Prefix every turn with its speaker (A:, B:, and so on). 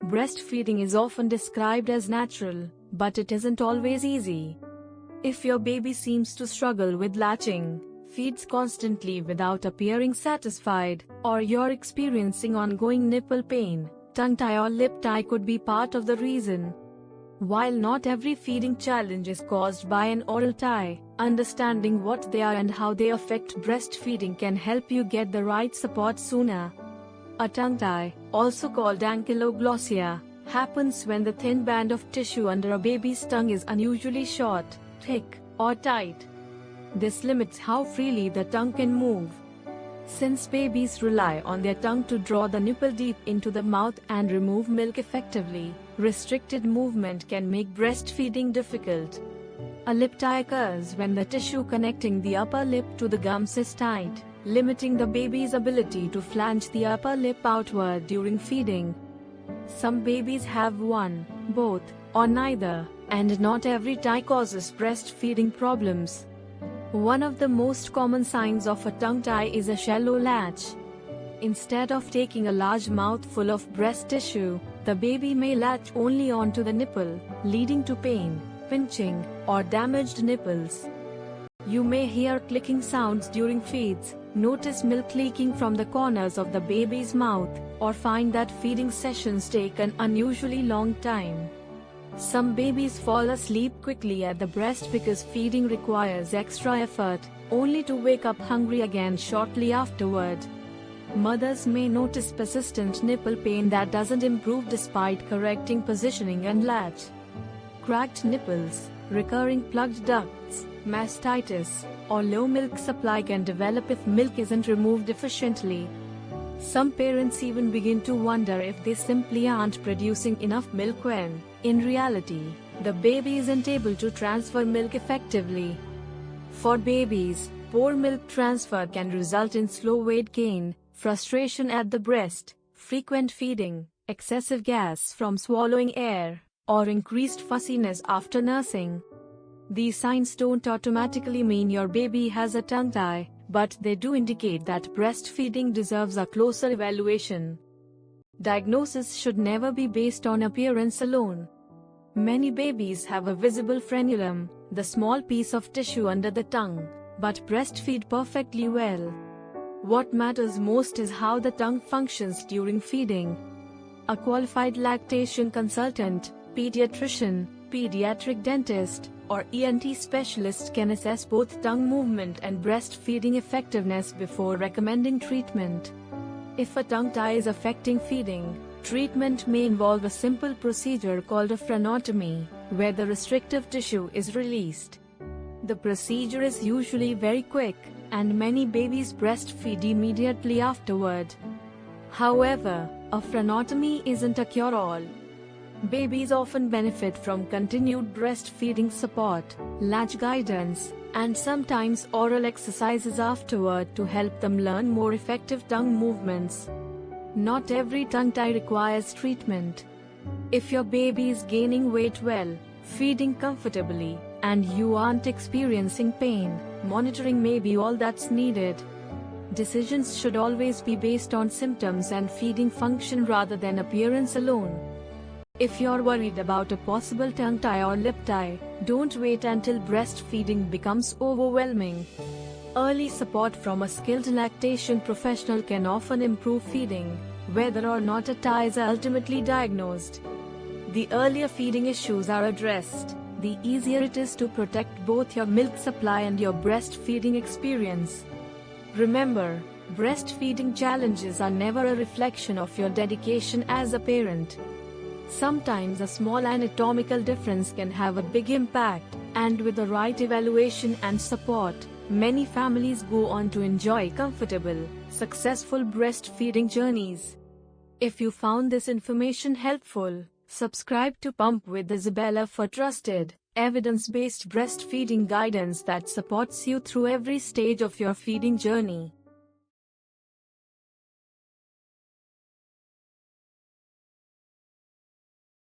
A: Breastfeeding is often described as natural, but it isn't always easy. If your baby seems to struggle with latching, feeds constantly without appearing satisfied, or you're experiencing ongoing nipple pain, tongue tie or lip tie could be part of the reason. While not every feeding challenge is caused by an oral tie, understanding what they are and how they affect breastfeeding can help you get the right support sooner. A tongue tie, also called ankyloglossia, happens when the thin band of tissue under a baby's tongue is unusually short, thick, or tight. This limits how freely the tongue can move. Since babies rely on their tongue to draw the nipple deep into the mouth and remove milk effectively, restricted movement can make breastfeeding difficult. A lip tie occurs when the tissue connecting the upper lip to the gums is tight, limiting the baby's ability to flange the upper lip outward during feeding. Some babies have one, both, or neither, and not every tie causes breastfeeding problems. One of the most common signs of a tongue tie is a shallow latch. Instead of taking a large mouthful of breast tissue, the baby may latch only onto the nipple, leading to pain, pinching, or damaged nipples. You may hear clicking sounds during feeds, notice milk leaking from the corners of the baby's mouth, or find that feeding sessions take an unusually long time. Some babies fall asleep quickly at the breast because feeding requires extra effort, only to wake up hungry again shortly afterward. Mothers may notice persistent nipple pain that doesn't improve despite correcting positioning and latch. Cracked nipples, recurring plugged ducts, mastitis, or low milk supply can develop if milk isn't removed efficiently. Some parents even begin to wonder if they simply aren't producing enough milk when, in reality, the baby isn't able to transfer milk effectively. For babies, poor milk transfer can result in slow weight gain, frustration at the breast, frequent feeding, excessive gas from swallowing air, or increased fussiness after nursing. These signs don't automatically mean your baby has a tongue tie, but they do indicate that breastfeeding deserves a closer evaluation. Diagnosis should never be based on appearance alone. Many babies have a visible frenulum, the small piece of tissue under the tongue, but breastfeed perfectly well. What matters most is how the tongue functions during feeding. A qualified lactation consultant, pediatrician, pediatric dentist, or ENT specialist can assess both tongue movement and breastfeeding effectiveness before recommending treatment. If a tongue tie is affecting feeding, treatment may involve a simple procedure called a frenotomy, where the restrictive tissue is released. The procedure is usually very quick, and many babies breastfeed immediately afterward. However, a frenotomy isn't a cure-all. Babies often benefit from continued breastfeeding support, latch guidance, and sometimes oral exercises afterward to help them learn more effective tongue movements. Not every tongue tie requires treatment. If your baby is gaining weight well, feeding comfortably, and you aren't experiencing pain, monitoring may be all that's needed. Decisions should always be based on symptoms and feeding function rather than appearance alone. If you're worried about a possible tongue tie or lip tie, don't wait until breastfeeding becomes overwhelming. Early support from a skilled lactation professional can often improve feeding, whether or not a tie is ultimately diagnosed. The earlier feeding issues are addressed, the easier it is to protect both your milk supply and your breastfeeding experience. Remember, breastfeeding challenges are never a reflection of your dedication as a parent. Sometimes a small anatomical difference can have a big impact, and with the right evaluation and support, many families go on to enjoy comfortable, successful breastfeeding journeys. If you found this information helpful, subscribe to Pump with Isabella for trusted, evidence-based breastfeeding guidance that supports you through every stage of your feeding journey.